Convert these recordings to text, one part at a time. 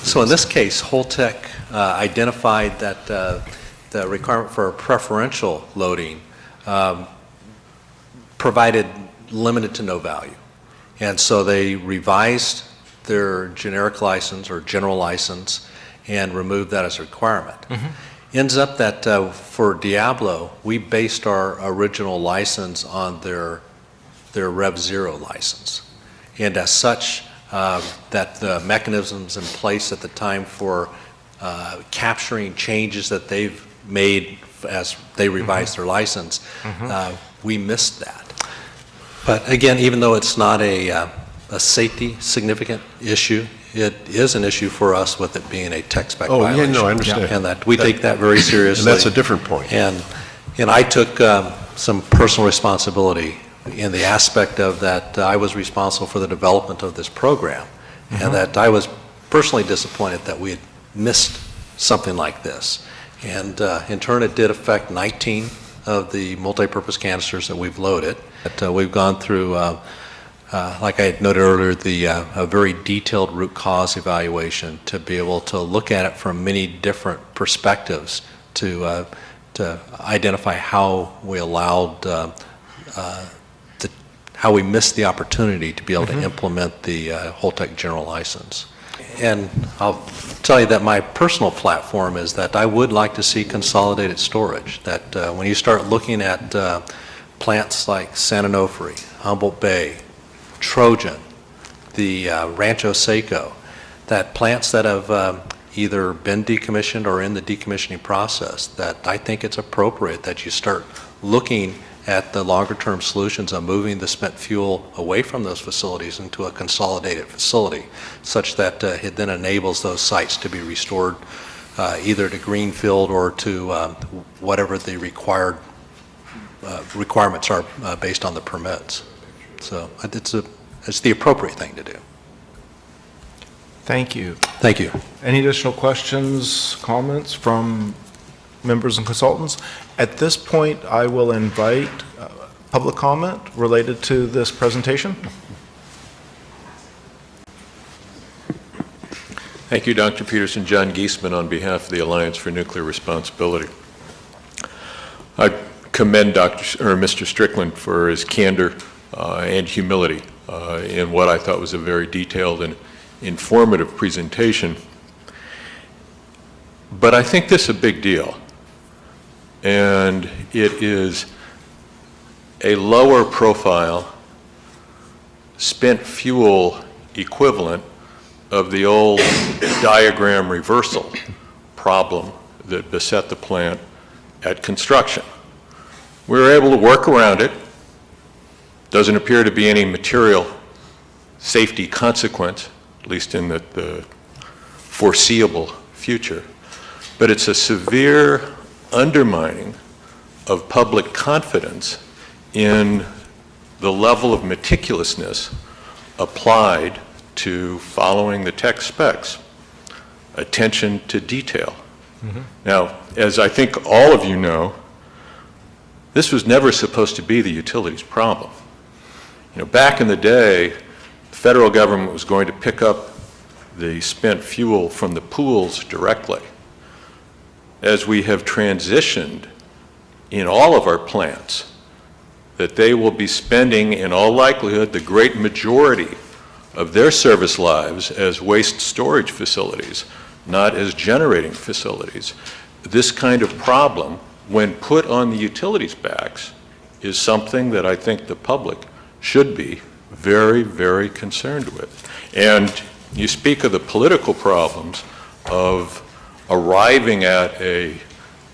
So in this case, Holtec identified that the requirement for a preferential loading provided limited to no value. And so they revised their generic license or general license and removed that as a requirement. Ends up that for Diablo, we based our original license on their Rev Zero license. And as such, that the mechanisms in place at the time for capturing changes that they've made as they revised their license, we missed that. But again, even though it's not a safety significant issue, it is an issue for us with it being a tech spec violation. Oh, yeah, no, I understand. And that we take that very seriously. And that's a different point. And I took some personal responsibility in the aspect of that I was responsible for the development of this program, and that I was personally disappointed that we had missed something like this. And in turn, it did affect 19 of the multi-purpose canisters that we've loaded. We've gone through, like I had noted earlier, a very detailed root cause evaluation to be able to look at it from many different perspectives to identify how we allowed how we missed the opportunity to be able to implement the Holtec general license. And I'll tell you that my personal platform is that I would like to see consolidated storage, that when you start looking at plants like San Onofre, Humboldt Bay, Trojan, the Rancho Seco, that plants that have either been decommissioned or in the decommissioning process, that I think it's appropriate that you start looking at the longer term solutions of moving the spent fuel away from those facilities into a consolidated facility, such that it then enables those sites to be restored either to greenfield or to whatever the requirements are based on the permits. So it's the appropriate thing to do. Thank you. Thank you. Any additional questions, comments from members and consultants? At this point, I will invite public comment related to this presentation. Thank you, Dr. Peterson. John Geesman on behalf of the Alliance for Nuclear Responsibility. I commend Mr. Strickland for his candor and humility in what I thought was a very detailed and informative presentation. But I think this is a big deal. And it is a lower profile spent fuel equivalent of the old diagram reversal problem that beset the plant at construction. We were able to work around it. Doesn't appear to be any material safety consequence, at least in the foreseeable future. But it's a severe undermining of public confidence in the level of meticulousness applied to following the tech specs, attention to detail. Now, as I think all of you know, this was never supposed to be the utilities problem. You know, back in the day, the federal government was going to pick up the spent fuel from the pools directly. As we have transitioned in all of our plants, that they will be spending, in all likelihood, the great majority of their service lives as waste storage facilities, not as generating facilities. This kind of problem, when put on the utilities' backs, is something that I think the public should be very, very concerned with. And you speak of the political problems of arriving at a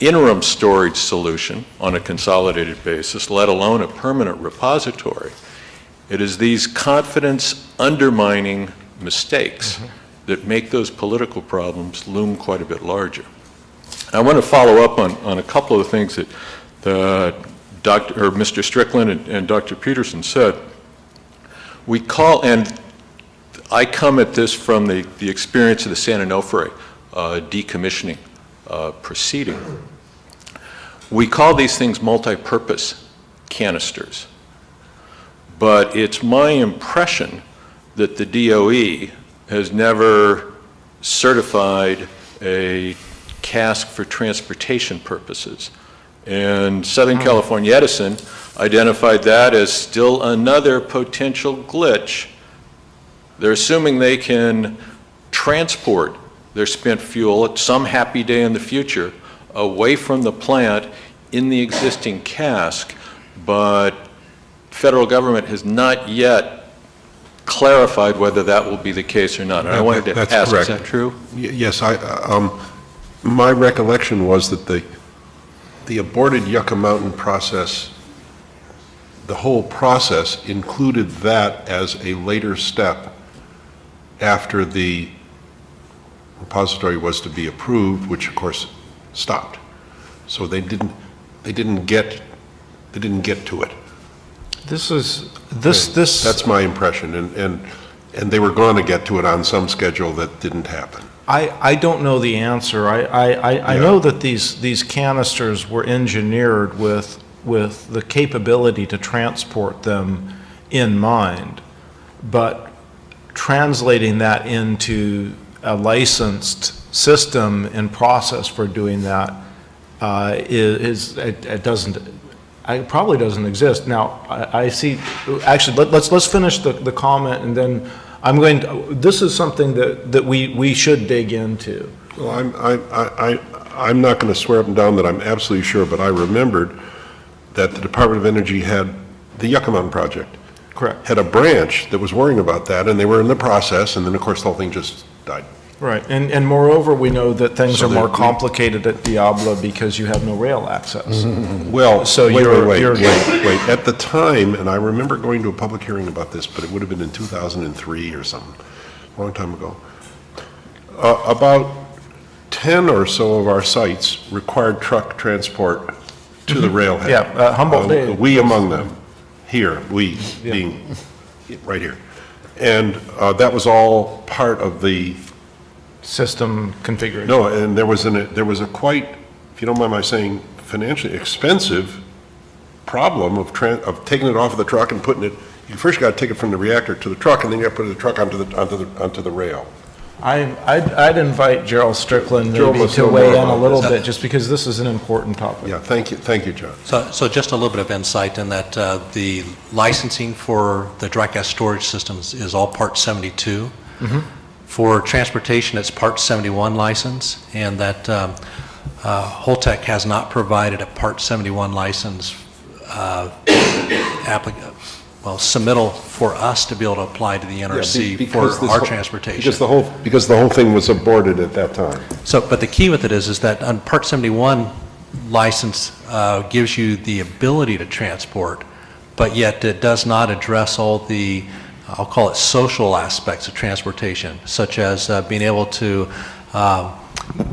interim storage solution on a consolidated basis, let alone a permanent repository. It is these confidence undermining mistakes that make those political problems loom quite a bit larger. I want to follow up on a couple of the things that Mr. Strickland and Dr. Peterson said. We call, and I come at this from the experience of the San Onofre decommissioning proceeding. We call these things multi-purpose canisters, but it's my impression that the DOE has never certified a cask for transportation purposes. And Southern California Edison identified that as still another potential glitch. They're assuming they can transport their spent fuel at some happy day in the future away from the plant in the existing cask, but federal government has not yet clarified whether that will be the case or not. And I wanted to That's ask, correct. is that true? Yes, my recollection was that the aborted Yucca Mountain process, the whole process included that as a later step after the repository was to be approved, which of course stopped. So they didn't get to it. That's my impression, and they were going to get to it on some schedule that didn't happen. I don't know the answer. I know that these canisters were engineered with the capability to transport them in mind, but translating that into a licensed system and process for doing that probably doesn't exist. Now, I see, actually, let's finish the comment, and then this is something that we should dig into. Well, I'm not going to swear up and down that I'm absolutely sure, but I remembered that the Department of Energy had the Yucca Mountain project. Correct. Had a branch that was worrying about that, and they were in the process, and then, of course, the whole thing just died. Right, and moreover, we know that things So are more that we- complicated at Diablo because you have no rail access. Well, So wait, you're- at the time, and I remember going to a public hearing about this, but it would have been in 2003 or something, a long time ago. About 10 or so of our sites required truck transport to the railhead. Yeah, Humboldt Bay. We among them, here, we being right here. And that was all part of the, System configuration. no, and there was a quite, if you don't mind my saying, financially expensive problem of taking it off of the truck and putting it, you first got to take it from the reactor to the truck, and then you got to put the truck onto the rail. I'd invite Jearl Strickland Jearl maybe must to know weigh more in a about little this. bit, just because this is an important topic. Yeah, thank you, John. So just a little bit of insight in that the licensing for the dry gas storage systems is all Part 72. For transportation, it's Part 71 license, and that Holtec has not provided a Part 71 license submittal for us to be able to apply to the NRC for our transportation. Because the whole thing was aborted at that time. So, but the key with it is that on Part 71 license gives you the ability to transport, but yet it does not address all the, I'll call it social aspects of transportation, such as being able to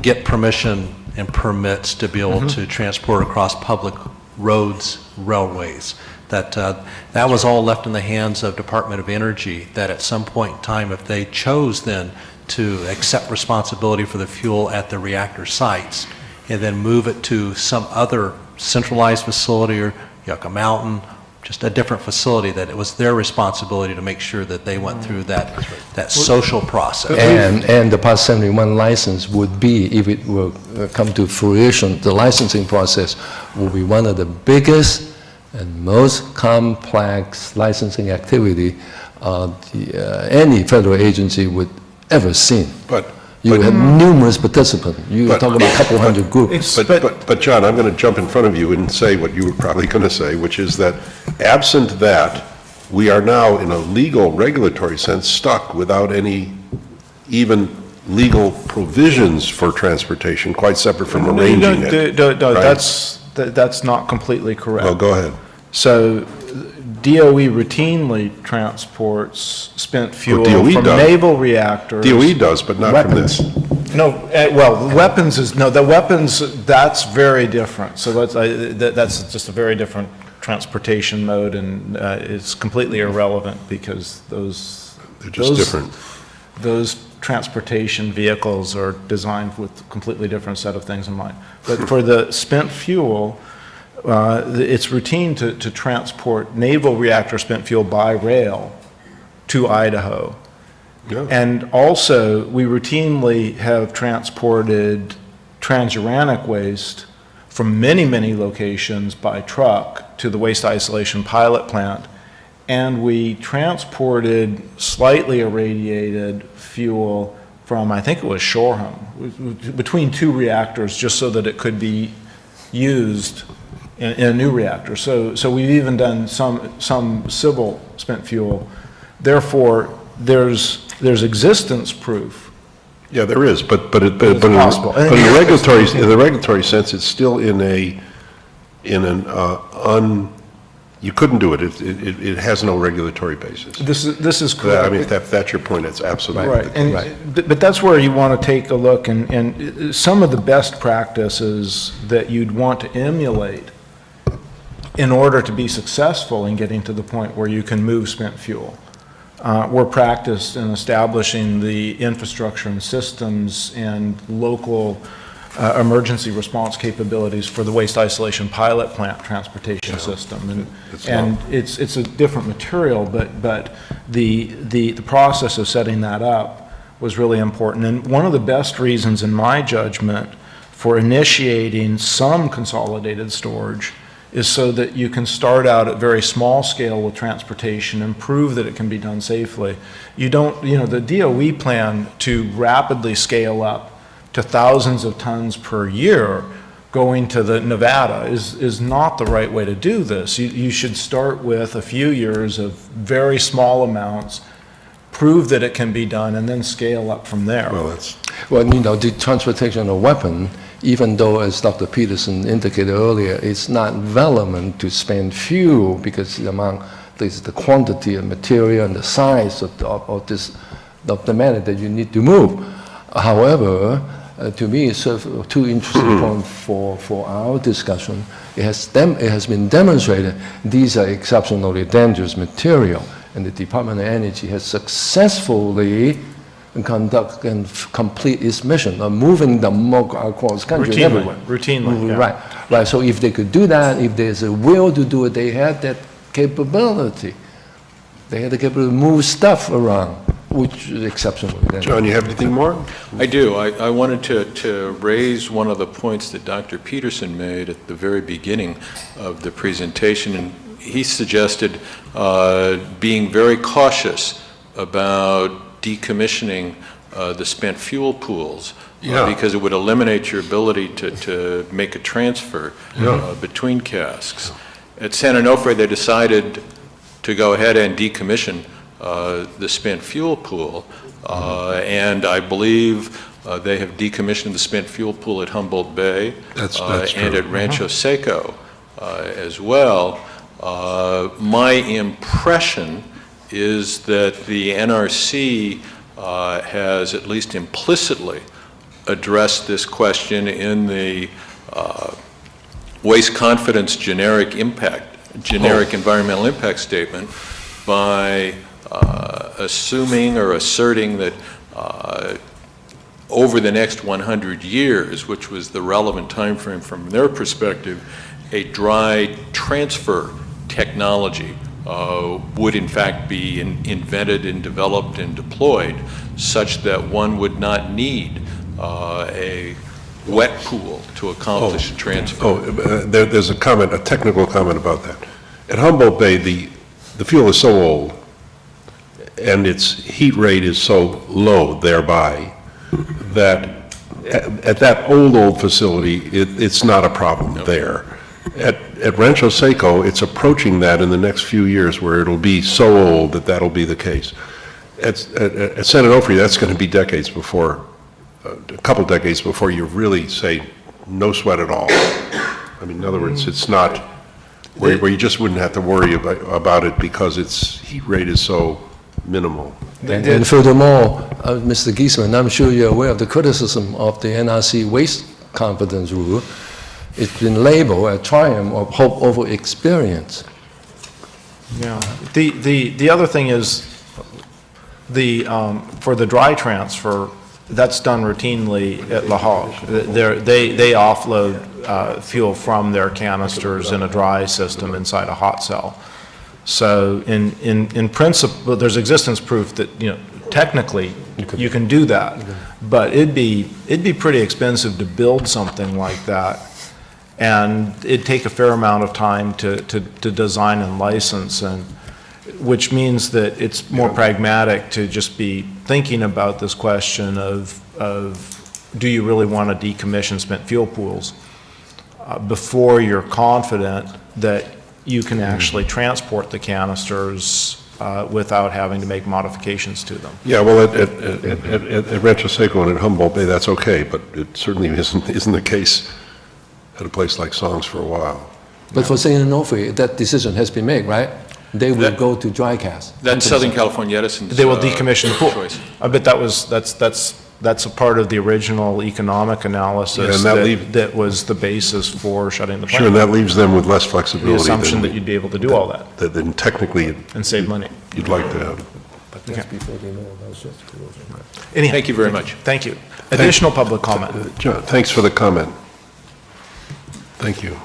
get permission and permits to be able to transport across public roads, railways. That was all left in the hands of Department of Energy, that at some point in time, if they chose then to accept responsibility for the fuel at the reactor sites and then move it to some other centralized facility or Yucca Mountain, just a different facility, that it was their responsibility to make sure that they went through that social process. And the Part 71 license would be, if it will come to fruition, the licensing process will be one of the biggest and most complex licensing activity any federal agency would ever seen. You have numerous participants. You're talking about a couple hundred groups. But John, I'm going to jump in front of you and say what you were probably going to say, which is that absent that, we are now in a legal, regulatory sense stuck without any even legal provisions for transportation, quite separate from arranging it. No, right? that's not completely correct. Well, go ahead. So DOE routinely transports spent fuel DOE from does. naval reactors. DOE does, but not from this. No, well, weapons the weapons, that's very different. So that's just a very different transportation mode, and it's completely irrelevant because They're just different. Those transportation vehicles are designed with a completely different set of things in mind. But for the spent fuel, it's routine to transport naval reactor spent fuel by rail to Idaho. Yeah. And also, we routinely have transported transuranic waste from many, many locations by truck to the waste isolation pilot plant. And we transported slightly irradiated fuel from, I think it was Shoreham, between two reactors, just so that it could be used in a new reactor. So we've even done some civil spent fuel. Therefore, there's existence proof. Yeah, there is, but in possible. the regulatory sense, it's still you couldn't do it. It has no regulatory basis. This is correct. I mean, if that's your point, it's absolutely Right, the case. and, but that's where you want to take a look, and some of the best practices that you'd want to emulate in order to be successful in getting to the point where you can move spent fuel were practiced in establishing the infrastructure and systems and local emergency response capabilities for the waste isolation pilot plant transportation system. And it's a different material, but the process of setting that up was really important. And one of the best reasons, in my judgment, for initiating some consolidated storage is so that you can start out at very small scale with transportation and prove that it can be done safely. You don't, the DOE plan to rapidly scale up to thousands of tons per year going to the Nevada is not the right way to do this. You should start with a few years of very small amounts, prove that it can be done, and then scale up from there. Well, the transportation of weapon, even though, as Dr. Peterson indicated earlier, it's not relevant to spend fuel because the quantity of material and the size of the matter that you need to move. However, to me, it serves two interesting points for our discussion. It has been demonstrated these are exceptionally dangerous material, and the Department of Energy has successfully conduct and complete its mission of moving them across country everywhere. Routinely, yeah. Right. So if they could do that, if there's a will to do it, they have that capability. They have the capability to move stuff around, which is exceptionally dangerous. John, you have anything more? I do. I wanted to raise one of the points that Dr. Peterson made at the very beginning of the presentation, and he suggested being very cautious about decommissioning the spent fuel pools because it would eliminate your ability to make a transfer between casks. At San Onofre, they decided to go ahead and decommission the spent fuel pool, and I believe they have decommissioned the spent fuel pool at Humboldt Bay and at Rancho Seco as well. My impression is that the NRC has at least implicitly addressed this question in the Waste Confidence generic environmental impact statement by assuming or asserting that over the next 100 years, which was the relevant time frame from their perspective, a dry transfer technology would in fact be invented and developed and deployed such that one would not need a wet pool to accomplish a transfer. There's a technical comment about that. At Humboldt Bay, the fuel is so old and its heat rate is so low thereby that at that old facility, it's not a problem there. At Rancho Seco, it's approaching that in the next few years where it'll be so old that that'll be the case. At San Onofre, that's going to be decades before, a couple decades before you really say no sweat at all. I mean, in other words, it's not where you just wouldn't have to worry about it because its heat rate is so minimal. And furthermore, Mr. Geesman, I'm sure you're aware of the criticism of the NRC waste confidence rule. It's been labeled a triumph of hope over experience. Yeah. The other thing is for the dry transfer, that's done routinely at La Hague. They offload fuel from their canisters in a dry system inside a hot cell. So in principle, there's existence proof that technically, you can do that. But it'd be pretty expensive to build something like that. And it'd take a fair amount of time to design and license, and which means that it's more pragmatic to just be thinking about this question of do you really want to decommission spent fuel pools before you're confident that you can actually transport the canisters without having to make modifications to them. Yeah, well, at Rancho Seco and at Humboldt Bay, that's okay, but it certainly isn't the case at a place like Songs for a while. But for St. Onofre, that decision has been made, right? They will go to dry cast. That's Southern California Edison's They will decommission the pool. choice. I bet that's a part of the original economic analysis Yeah, and that was the basis for shutting the Sure, and plant. that leaves them with less The flexibility assumption that you'd be able to do all that than technically and save money. you'd like to have. Anyhow, Thank you very much. Thank you. Additional public comment. John, thanks for the comment. Thank you.